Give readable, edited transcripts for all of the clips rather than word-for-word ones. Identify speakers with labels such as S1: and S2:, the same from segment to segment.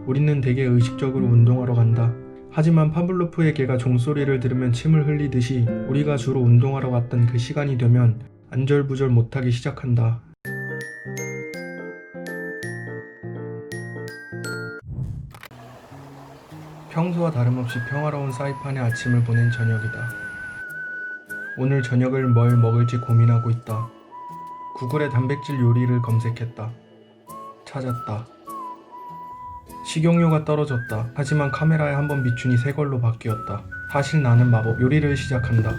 S1: 우리는 되게 의식적으로 운동하러 간다. 하지만 파블로프의 개가 종소리를 들으면 침을 흘리듯이 우리가 주로 운동하러 갔던 그 시간이 되면 안절부절 못하기 시작한다. 평소와 다름없이 평화로운 사이판의 아침을 보낸 저녁이다. 오늘 저녁을 뭘 먹을지 고민하고 있다. 구글에 단백질 요리를 검색했다. 찾았다. 식용유가 떨어졌다. 하지만 카메라에 한번 비추니 새 걸로 바뀌었다. 사실 나는 마법 요리를 시작한다.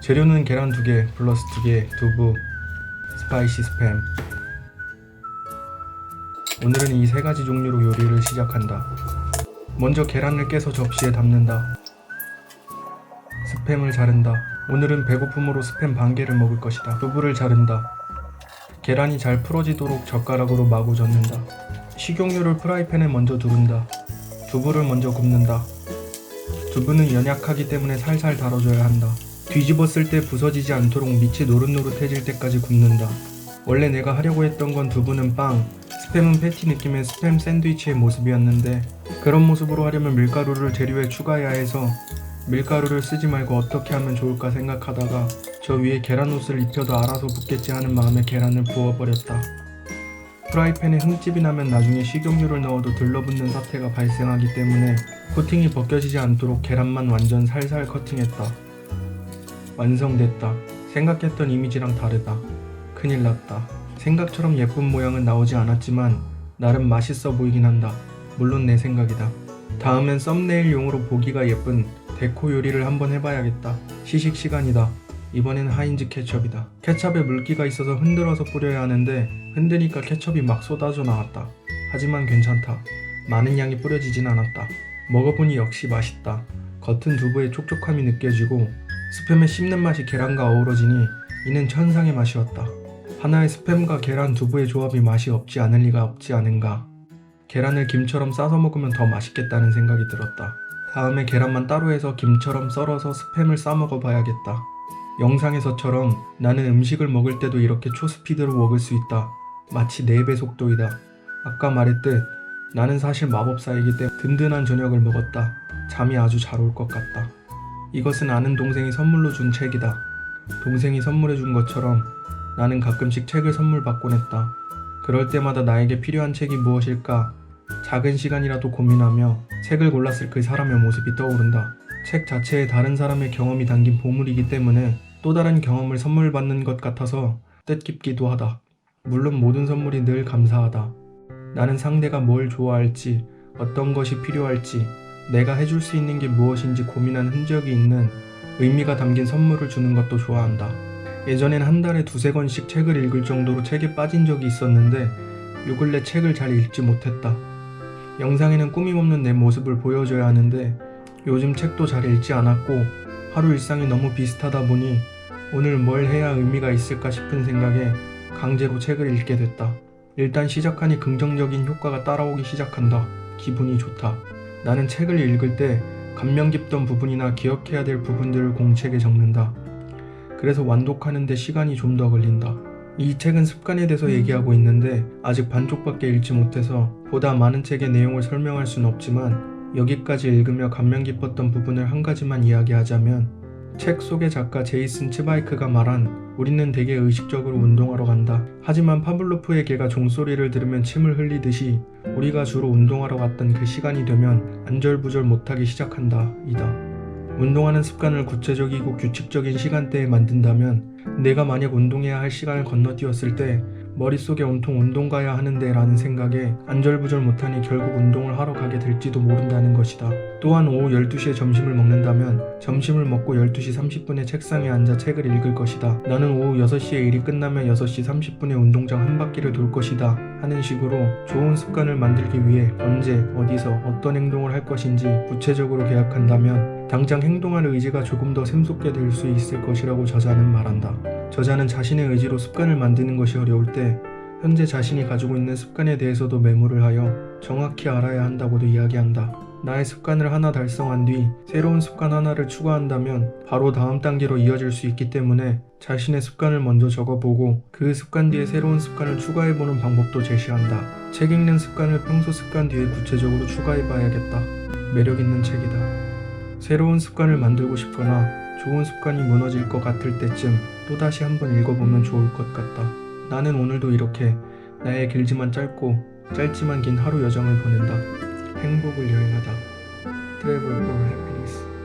S1: 재료는 계란 2개, 플러스 2개, 두부, 스파이시 스팸. 오늘은 이 3가지 종류로 요리를 시작한다. 먼저 계란을 깨서 접시에 담는다. 스팸을 자른다. 오늘은 배고픔으로 스팸 반 개를 먹을 것이다. 두부를 자른다. 계란이 잘 풀어지도록 젓가락으로 마구 젓는다. 식용유를 프라이팬에 먼저 두른다. 두부를 먼저 굽는다. 두부는 연약하기 때문에 살살 다뤄줘야 한다. 뒤집었을 때 부서지지 않도록 밑이 노릇노릇해질 때까지 굽는다. 원래 내가 하려고 했던 건 두부는 빵, 스팸은 패티 느낌의 스팸 샌드위치의 모습이었는데 그런 모습으로 하려면 밀가루를 재료에 추가해야 해서 밀가루를 쓰지 말고 어떻게 하면 좋을까 생각하다가 저 위에 계란옷을 입혀도 알아서 붙겠지 하는 마음에 계란을 부어버렸다. 프라이팬에 흠집이 나면 나중에 식용유를 넣어도 들러붙는 사태가 발생하기 때문에 코팅이 벗겨지지 않도록 계란만 완전 살살 커팅했다. 완성됐다. 생각했던 이미지랑 다르다. 큰일 났다. 생각처럼 예쁜 모양은 나오지 않았지만 나름 맛있어 보이긴 한다. 물론 내 생각이다. 다음엔 썸네일용으로 보기가 예쁜 데코 요리를 한번 해봐야겠다. 시식 시간이다. 이번엔 하인즈 케첩이다. 케첩에 물기가 있어서 흔들어서 뿌려야 하는데 흔드니까 케첩이 막 쏟아져 나왔다. 하지만 괜찮다. 많은 양이 뿌려지진 않았다. 먹어보니 역시 맛있다. 겉은 두부의 촉촉함이 느껴지고 스팸의 씹는 맛이 계란과 어우러지니 이는 천상의 맛이었다. 하나의 스팸과 계란 두부의 조합이 맛이 없지 않을 리가 없지 않은가. 계란을 김처럼 싸서 먹으면 더 맛있겠다는 생각이 들었다. 다음에 계란만 따로 해서 김처럼 썰어서 스팸을 싸 먹어봐야겠다. 영상에서처럼 나는 음식을 먹을 때도 이렇게 초스피드로 먹을 수 있다. 마치 4배 속도이다. 아까 말했듯 나는 사실 마법사이기 때문에 든든한 저녁을 먹었다. 잠이 아주 잘 올 것 같다. 이것은 아는 동생이 선물로 준 책이다. 동생이 선물해 준 것처럼 나는 가끔씩 책을 선물 받곤 했다. 그럴 때마다 나에게 필요한 책이 무엇일까? 작은 시간이라도 고민하며 책을 골랐을 그 사람의 모습이 떠오른다. 책 자체에 다른 사람의 경험이 담긴 보물이기 때문에 또 다른 경험을 선물 받는 것 같아서 뜻깊기도 하다. 물론 모든 선물이 늘 감사하다. 나는 상대가 뭘 좋아할지, 어떤 것이 필요할지, 내가 해줄 수 있는 게 무엇인지 고민한 흔적이 있는 의미가 담긴 선물을 주는 것도 좋아한다. 예전엔 한 달에 2~3권씩 책을 읽을 정도로 책에 빠진 적이 있었는데 요 근래 책을 잘 읽지 못했다. 영상에는 꾸밈없는 내 모습을 보여줘야 하는데 요즘 책도 잘 읽지 않았고 하루 일상이 너무 비슷하다 보니 오늘 뭘 해야 의미가 있을까 싶은 생각에 강제로 책을 읽게 됐다. 일단 시작하니 긍정적인 효과가 따라오기 시작한다. 기분이 좋다. 나는 책을 읽을 때 감명 깊던 부분이나 기억해야 될 부분들을 공책에 적는다. 그래서 완독하는 데 시간이 좀 더 걸린다. 이 책은 습관에 대해서 얘기하고 있는데 아직 반쪽밖에 읽지 못해서 보다 많은 책의 내용을 설명할 수는 없지만 여기까지 읽으며 감명 깊었던 부분을 한 가지만 이야기하자면 책 속의 작가 제이슨 츠바이크가 말한 우리는 되게 의식적으로 운동하러 간다. 하지만 파블로프의 개가 종소리를 들으면 침을 흘리듯이 우리가 주로 운동하러 갔던 그 시간이 되면 안절부절 못하기 시작한다. 이다. 운동하는 습관을 구체적이고 규칙적인 시간대에 만든다면 내가 만약 운동해야 할 시간을 건너뛰었을 때 머릿속에 온통 운동 가야 하는데 라는 생각에 안절부절 못하니 결국 운동을 하러 가게 될지도 모른다는 것이다. 또한 오후 12시에 점심을 먹는다면 점심을 먹고 12시 30분에 책상에 앉아 책을 읽을 것이다. 나는 오후 6시에 일이 끝나면 6시 30분에 운동장 한 바퀴를 돌 것이다 하는 식으로 좋은 습관을 만들기 위해 언제, 어디서, 어떤 행동을 할 것인지 구체적으로 계약한다면 당장 행동할 의지가 조금 더 샘솟게 될 수 있을 것이라고 저자는 말한다. 저자는 자신의 의지로 습관을 만드는 것이 어려울 때 현재 자신이 가지고 있는 습관에 대해서도 메모를 하여 정확히 알아야 한다고도 이야기한다. 나의 습관을 하나 달성한 뒤 새로운 습관 하나를 추가한다면 바로 다음 단계로 이어질 수 있기 때문에 자신의 습관을 먼저 적어보고 그 습관 뒤에 새로운 습관을 추가해보는 방법도 제시한다. 책 읽는 습관을 평소 습관 뒤에 구체적으로 추가해봐야겠다. 매력있는 책이다. 새로운 습관을 만들고 싶거나 좋은 습관이 무너질 것 같을 때쯤 또다시 한번 읽어보면 좋을 것 같다. 나는 오늘도 이렇게 나의 길지만 짧지만 긴 하루 여정을 보낸다. 행복을 여행하다. Travel for happiness.